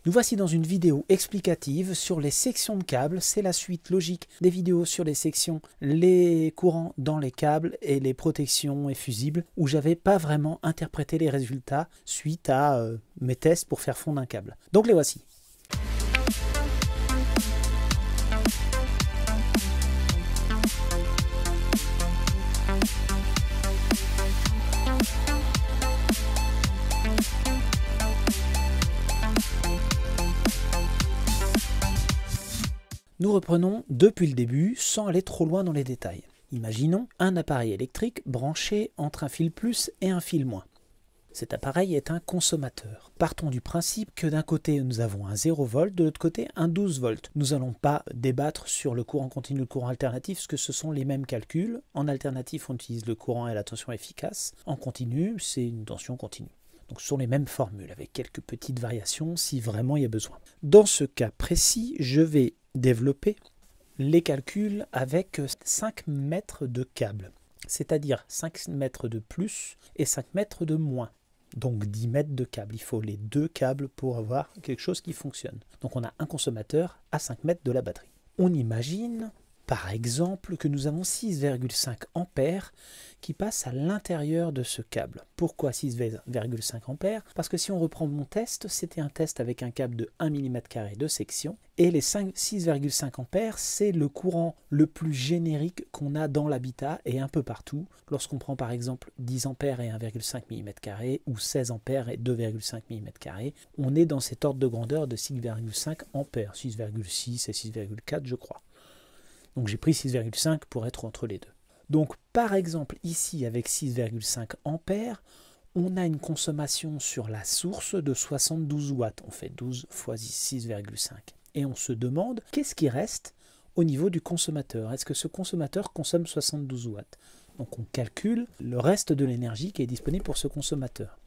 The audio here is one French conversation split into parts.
Nous voici dans une vidéo explicative sur les sections de câbles. C'est la suite logique des vidéos sur les sections, les courants dans les câbles et les protections et fusibles, où j'avais pas vraiment interprété les résultats suite à mes tests pour faire fondre un câble. Donc les voici. Nous reprenons depuis le début sans aller trop loin dans les détails. Imaginons un appareil électrique branché entre un fil plus et un fil moins. Cet appareil est un consommateur. Partons du principe que d'un côté nous avons un 0 volt, de l'autre côté un 12 volts. Nous n'allons pas débattre sur le courant continu et le courant alternatif, parce que ce sont les mêmes calculs. En alternatif, on utilise le courant et la tension efficace. En continu, c'est une tension continue. Donc ce sont les mêmes formules, avec quelques petites variations si vraiment il y a besoin. Dans ce cas précis, je vais développer les calculs avec 5 mètres de câble, c'est-à-dire 5 mètres de plus et 5 mètres de moins. Donc 10 mètres de câble. Il faut les deux câbles pour avoir quelque chose qui fonctionne. Donc on a un consommateur à 5 mètres de la batterie. On imagine par exemple que nous avons 6,5 ampères qui passent à l'intérieur de ce câble. Pourquoi 6,5 ampères? Parce que si on reprend mon test, c'était un test avec un câble de 1 mm² de section. Et les 6,5 ampères, c'est le courant le plus générique qu'on a dans l'habitat et un peu partout. Lorsqu'on prend par exemple 10 ampères et 1,5 mm² ou 16 ampères et 2,5 mm², on est dans cet ordre de grandeur de 6,5 ampères, 6,6 et 6,4 je crois. Donc j'ai pris 6,5 pour être entre les deux. Donc par exemple ici avec 6,5 ampères, on a une consommation sur la source de 72 watts. On fait 12 fois 6,5. Et on se demande qu'est-ce qui reste au niveau du consommateur. Est-ce que ce consommateur consomme 72 watts? Donc on calcule le reste de l'énergie qui est disponible pour ce consommateur.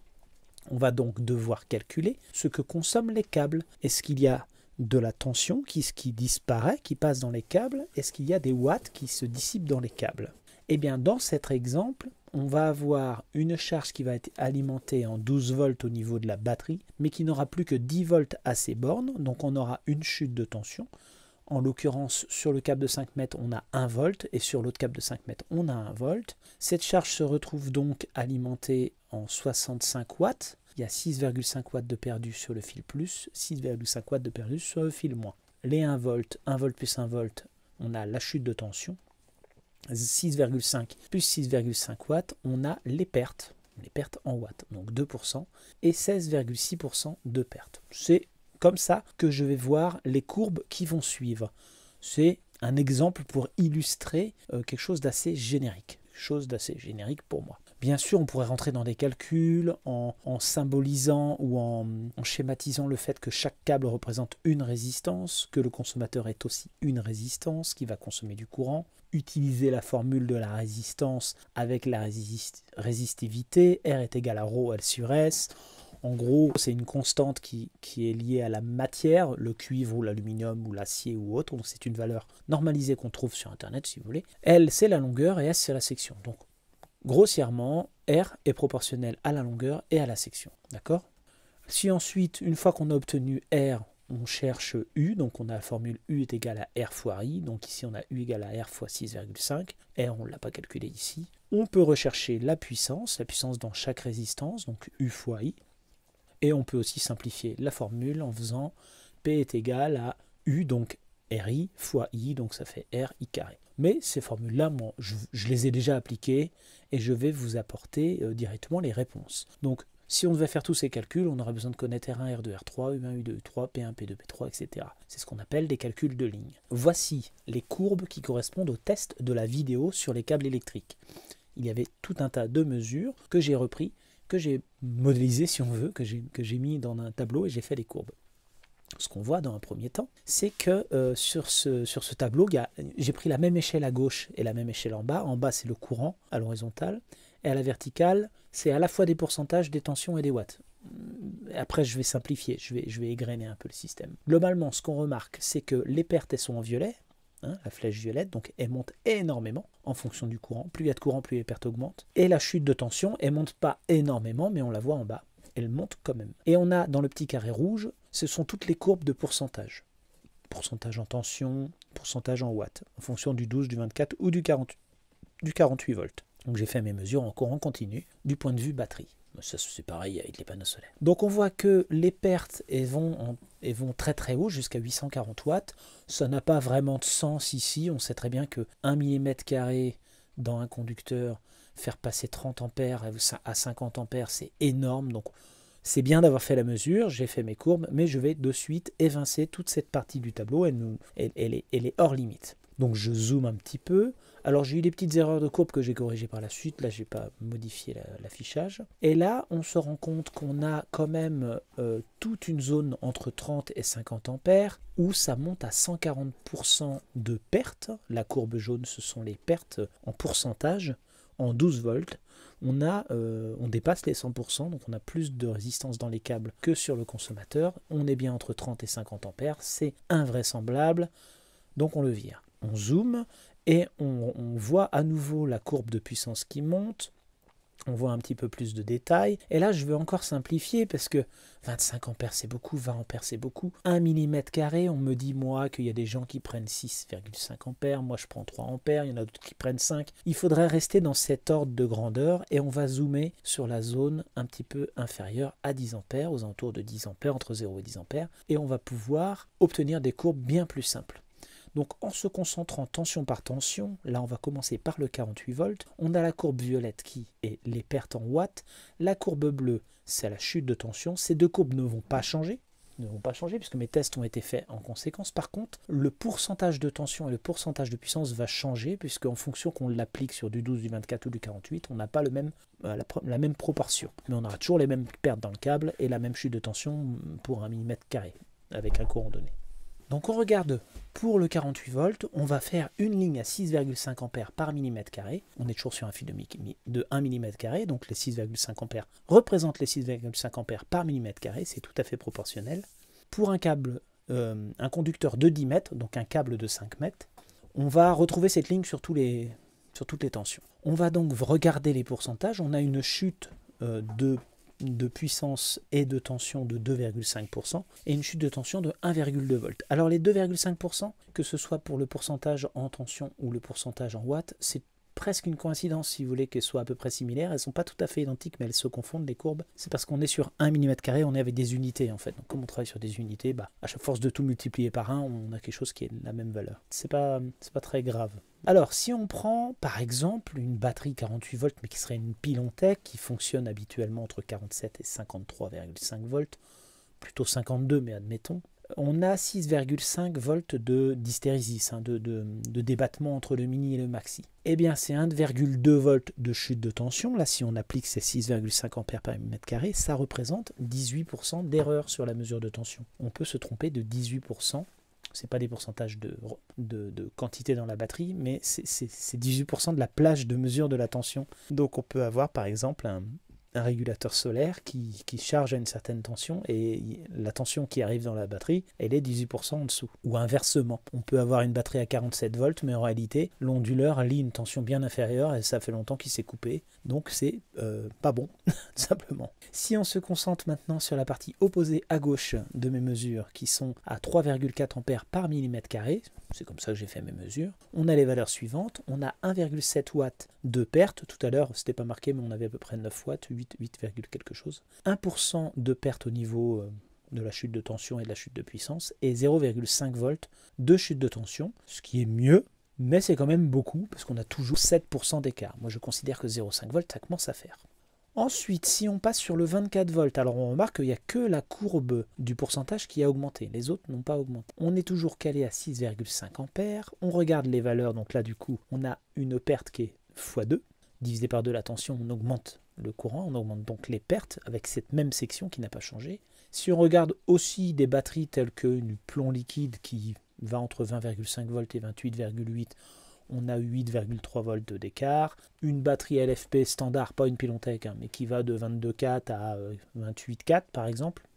On va donc devoir calculer ce que consomment les câbles. Est-ce qu'il y a de la tension qui disparaît, qui passe dans les câbles? Est-ce qu'il y a des watts qui se dissipent dans les câbles? Eh bien, dans cet exemple, on va avoir une charge qui va être alimentée en 12 volts au niveau de la batterie, mais qui n'aura plus que 10 volts à ses bornes, donc on aura une chute de tension. En l'occurrence, sur le câble de 5 mètres, on a 1 volt, et sur l'autre câble de 5 mètres, on a 1 volt. Cette charge se retrouve donc alimentée en 65 watts. Il y a 6,5 watts de perdu sur le fil plus, 6,5 watts de perdu sur le fil moins. Les 1 volt plus 1 volt, on a la chute de tension. 6,5 plus 6,5 watts, on a les pertes en watts, donc 2%, et 16,6% de pertes. C'est comme ça que je vais voir les courbes qui vont suivre. C'est un exemple pour illustrer quelque chose d'assez générique. Pour moi. Bien sûr, on pourrait rentrer dans des calculs en symbolisant ou en schématisant le fait que chaque câble représente une résistance, que le consommateur est aussi une résistance qui va consommer du courant, utiliser la formule de la résistance avec la résistivité, R est égal à ρ L sur S. En gros, c'est une constante qui est liée à la matière, le cuivre ou l'aluminium ou l'acier ou autre. Donc c'est une valeur normalisée qu'on trouve sur Internet si vous voulez. L, c'est la longueur et S, c'est la section. Donc grossièrement, R est proportionnel à la longueur et à la section. D'accord? Si ensuite, une fois qu'on a obtenu R, on cherche U, donc on a la formule U est égale à R fois I. Donc ici, on a U égale à R fois 6,5. R, on ne l'a pas calculé ici. On peut rechercher la puissance dans chaque résistance, donc U fois I. Et on peut aussi simplifier la formule en faisant P est égal à U, donc RI fois I, donc ça fait RI carré. Mais ces formules-là, moi, je les ai déjà appliquées et je vais vous apporter directement les réponses. Donc, si on devait faire tous ces calculs, on aurait besoin de connaître R1, R2, R3, U1, U2, U3, P1, P2, P3, etc. C'est ce qu'on appelle des calculs de ligne. Voici les courbes qui correspondent au test de la vidéo sur les câbles électriques. Il y avait tout un tas de mesures que j'ai repris, que j'ai modélisé si on veut, que j'ai mis dans un tableau et j'ai fait les courbes. Ce qu'on voit dans un premier temps, c'est que sur ce tableau, j'ai pris la même échelle à gauche et la même échelle en bas. En bas, c'est le courant à l'horizontale, et à la verticale, c'est à la fois des pourcentages, des tensions et des watts. Après, je vais simplifier, je vais égrener un peu le système. Globalement, ce qu'on remarque, c'est que les pertes, elles sont en violet, la flèche violette, donc elle monte énormément en fonction du courant. Plus il y a de courant, plus les pertes augmentent. Et la chute de tension, elle monte pas énormément, mais on la voit en bas. elle monte quand même. Et on a dans le petit carré rouge, ce sont toutes les courbes de pourcentage. Pourcentage en tension, pourcentage en watts, en fonction du 12, du 24 ou du 48 volts. Donc j'ai fait mes mesures en courant continu du point de vue batterie. Ça c'est pareil avec les panneaux solaires. Donc on voit que les pertes elles vont très très haut jusqu'à 840 watts. Ça n'a pas vraiment de sens ici. On sait très bien que 1 mm² dans un conducteur, faire passer 30 ampères à 50 ampères, c'est énorme. Donc c'est bien d'avoir fait la mesure, j'ai fait mes courbes, mais je vais de suite évincer toute cette partie du tableau. Elle est hors limite. Donc je zoome un petit peu. Alors j'ai eu des petites erreurs de courbe que j'ai corrigées par la suite. Là, je n'ai pas modifié l'affichage. Et là, on se rend compte qu'on a quand même toute une zone entre 30 et 50 ampères où ça monte à 140% de perte. La courbe jaune, ce sont les pertes en pourcentage, en 12 volts. On dépasse les 100%, donc on a plus de résistance dans les câbles que sur le consommateur. On est bien entre 30 et 50 ampères. C'est invraisemblable, donc on le vire. On zoome et on voit à nouveau la courbe de puissance qui monte. On voit un petit peu plus de détails. Et là, je veux encore simplifier parce que 25 ampères, c'est beaucoup, 20 ampères, c'est beaucoup. 1 mm², on me dit, moi, qu'il y a des gens qui prennent 6,5 ampères. Moi, je prends 3 ampères. Il y en a d'autres qui prennent 5. Il faudrait rester dans cet ordre de grandeur et on va zoomer sur la zone un petit peu inférieure à 10 ampères, aux alentours de 10 ampères, entre 0 et 10 ampères. Et on va pouvoir obtenir des courbes bien plus simples. Donc en se concentrant tension par tension, là on va commencer par le 48 volts, on a la courbe violette qui est les pertes en watts, la courbe bleue c'est la chute de tension, ces deux courbes ne vont pas changer puisque mes tests ont été faits en conséquence. Par contre, le pourcentage de tension et le pourcentage de puissance va changer puisque en fonction qu'on l'applique sur du 12, du 24 ou du 48, on n'a pas la même proportion. Mais on aura toujours les mêmes pertes dans le câble et la même chute de tension pour 1 mm² avec un courant donné. Donc on regarde pour le 48 volts, on va faire une ligne à 6,5 ampères par mm². On est toujours sur un fil de 1 mm², donc les 6,5 ampères représentent les 6,5 ampères par mm², c'est tout à fait proportionnel. Pour un câble, un conducteur de 10 mètres, donc un câble de 5 mètres, on va retrouver cette ligne sur toutes les tensions. On va donc regarder les pourcentages, on a une chute de puissance et de tension de 2,5% et une chute de tension de 1,2 volts. Alors les 2,5%, que ce soit pour le pourcentage en tension ou le pourcentage en watts, c'est presque une coïncidence si vous voulez qu'elles soient à peu près similaires. Elles ne sont pas tout à fait identiques mais elles se confondent les courbes. C'est parce qu'on est sur 1 mm², on est avec des unités en fait. Donc comme on travaille sur des unités, à chaque force de tout multiplier par 1, on a quelque chose qui est la même valeur. C'est pas très grave. Alors, si on prend par exemple une batterie 48 volts, mais qui serait une Pilontech qui fonctionne habituellement entre 47 et 53,5 volts, plutôt 52, mais admettons, on a 6,5 volts d'hystérésis, de débattement entre le mini et le maxi. Eh bien, c'est 1,2 volts de chute de tension. Là, si on applique ces 6,5 ampères par mm², ça représente 18% d'erreur sur la mesure de tension. On peut se tromper de 18%. Ce n'est pas des pourcentages de quantité dans la batterie, mais c'est 18% de la plage de mesure de la tension. Donc on peut avoir par exemple un régulateur solaire qui charge à une certaine tension et la tension qui arrive dans la batterie, elle est 18% en dessous. Ou inversement, on peut avoir une batterie à 47 volts, mais en réalité, l'onduleur lit une tension bien inférieure et ça fait longtemps qu'il s'est coupé. Donc c'est pas bon, tout simplement. Si on se concentre maintenant sur la partie opposée à gauche de mes mesures, qui sont à 3,4 ampères par mm², c'est comme ça que j'ai fait mes mesures, on a les valeurs suivantes. On a 1,7 watts de perte. Tout à l'heure, c'était pas marqué, mais on avait à peu près 9 watts, 8 quelque chose. 1% de perte au niveau de la chute de tension et de la chute de puissance, et 0,5 volts de chute de tension, ce qui est mieux, mais c'est quand même beaucoup, parce qu'on a toujours 7% d'écart. Moi, je considère que 0,5 volts, ça commence à faire. Ensuite, si on passe sur le 24 volts, alors on remarque qu'il n'y a que la courbe du pourcentage qui a augmenté. Les autres n'ont pas augmenté. On est toujours calé à 6,5 ampères. On regarde les valeurs. Donc là, du coup, on a une perte qui est x2. Divisé par 2 la tension, on augmente le courant. On augmente donc les pertes avec cette même section qui n'a pas changé. Si on regarde aussi des batteries telles que du plomb liquide qui va entre 20,5 volts et 28,8, on a 8,3 volts d'écart. Une batterie LFP standard, pas une Pilontech, mais qui va de 22,4 à 28,4 par exemple.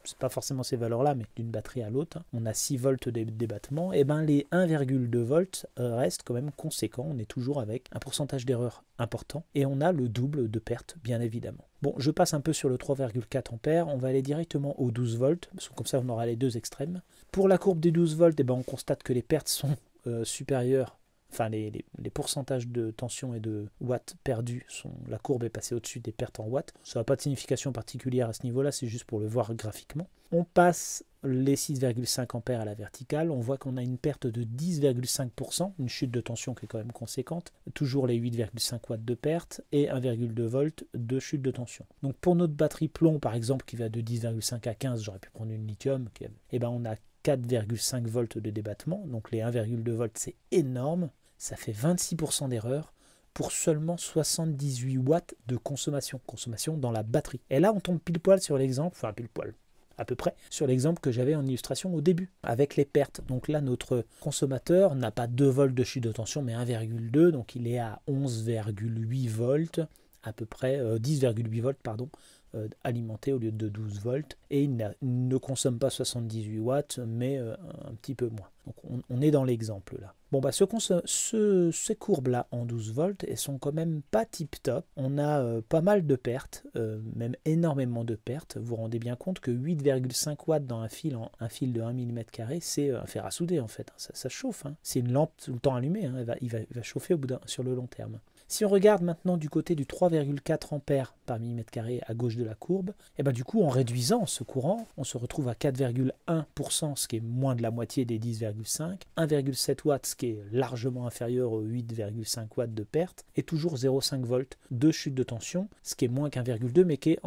c'est pas forcément ces valeurs-là, mais d'une batterie à l'autre, on a 6 volts de débattement, et ben les 1,2 volts restent quand même conséquents, on est toujours avec un pourcentage d'erreur important, et on a le double de perte, bien évidemment. Bon, je passe un peu sur le 3,4 ampères, on va aller directement aux 12 volts, parce que comme ça on aura les deux extrêmes. Pour la courbe des 12 volts, eh ben, on constate que les pertes sont supérieures, enfin les pourcentages de tension et de watts perdus, la courbe est passée au-dessus des pertes en watts. Ça n'a pas de signification particulière à ce niveau-là, c'est juste pour le voir graphiquement. On passe les 6,5 ampères à la verticale, on voit qu'on a une perte de 10,5%, une chute de tension qui est quand même conséquente, toujours les 8,5 watts de perte et 1,2 volts de chute de tension. Donc pour notre batterie plomb par exemple qui va de 10,5 à 15, j'aurais pu prendre une lithium, et ben on a 4,5 volts de débattement, donc les 1,2 volts c'est énorme, ça fait 26% d'erreur pour seulement 78 watts de consommation dans la batterie. Et là on tombe pile poil sur l'exemple, enfin pile poil, à peu près, sur l'exemple que j'avais en illustration au début, avec les pertes. Donc là, notre consommateur n'a pas 2 volts de chute de tension, mais 1,2, donc il est à 11,8 volts, à peu près 10,8 volts, pardon, alimenté au lieu de 12 volts, et il ne consomme pas 78 watts, mais un petit peu moins. Donc on est dans l'exemple là. Bon bah ces courbes-là en 12 volts, elles sont quand même pas tip-top. On a pas mal de pertes, même énormément de pertes. Vous vous rendez bien compte que 8,5 watts dans un fil de 1 mm², c'est un fer à souder en fait. Ça chauffe, hein. C'est une lampe tout le temps allumée, hein. Il va chauffer sur le long terme. Si on regarde maintenant du côté du 3,4 ampères par mm² à gauche de la courbe, et ben du coup en réduisant ce courant, on se retrouve à 4,1%, ce qui est moins de la moitié des 10,5, 1,7 watts, ce qui est largement inférieur aux 8,5 watts de perte, et toujours 0,5 volts de chute de tension, ce qui est moins qu'1,2, mais qui est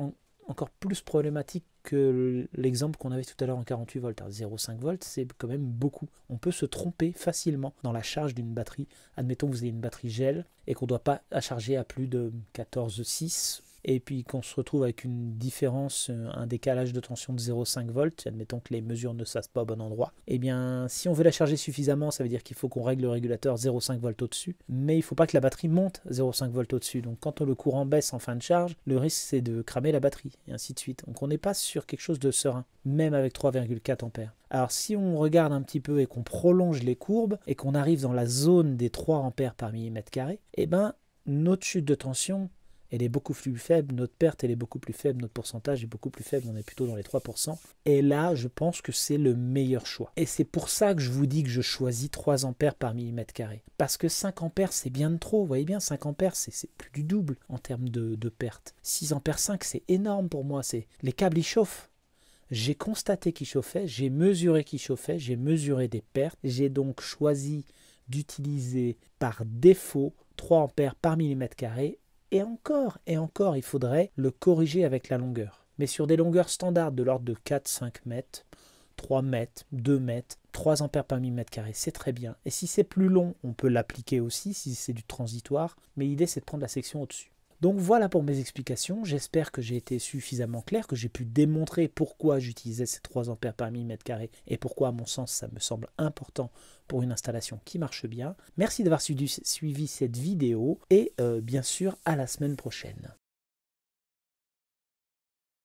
encore plus problématique que l'exemple qu'on avait tout à l'heure en 48 volts. 0,5 volts, c'est quand même beaucoup. On peut se tromper facilement dans la charge d'une batterie. Admettons que vous ayez une batterie gel et qu'on ne doit pas la charger à plus de 14,6 et puis qu'on se retrouve avec une différence, un décalage de tension de 0,5 volts, admettons que les mesures ne se fassent pas au bon endroit, et bien si on veut la charger suffisamment, ça veut dire qu'il faut qu'on règle le régulateur 0,5 volts au-dessus, mais il ne faut pas que la batterie monte 0,5 volts au-dessus, donc quand le courant baisse en fin de charge, le risque c'est de cramer la batterie, et ainsi de suite. Donc on n'est pas sur quelque chose de serein, même avec 3,4 ampères. Alors si on regarde un petit peu et qu'on prolonge les courbes, et qu'on arrive dans la zone des 3 ampères par mm², et ben notre chute de tension, elle est beaucoup plus faible, notre perte elle est beaucoup plus faible, notre pourcentage est beaucoup plus faible, on est plutôt dans les 3%. Et là, je pense que c'est le meilleur choix. Et c'est pour ça que je vous dis que je choisis 3 ampères par mm². Parce que 5 ampères, c'est bien de trop. Vous voyez bien, 5 ampères, c'est plus du double en termes de perte. 6 ampères 5, c'est énorme pour moi. Les câbles, ils chauffent. J'ai constaté qu'ils chauffaient, j'ai mesuré qu'ils chauffaient, j'ai mesuré des pertes. J'ai donc choisi d'utiliser par défaut 3 ampères par mm². Et encore, il faudrait le corriger avec la longueur. Mais sur des longueurs standards de l'ordre de 4-5 mètres, 3 mètres, 2 mètres, 3 ampères par mm², c'est très bien. Et si c'est plus long, on peut l'appliquer aussi, si c'est du transitoire. Mais l'idée, c'est de prendre la section au-dessus. Donc voilà pour mes explications. J'espère que j'ai été suffisamment clair, que j'ai pu démontrer pourquoi j'utilisais ces 3 ampères par mm² et pourquoi, à mon sens, ça me semble important pour une installation qui marche bien. Merci d'avoir suivi cette vidéo et bien sûr, à la semaine prochaine.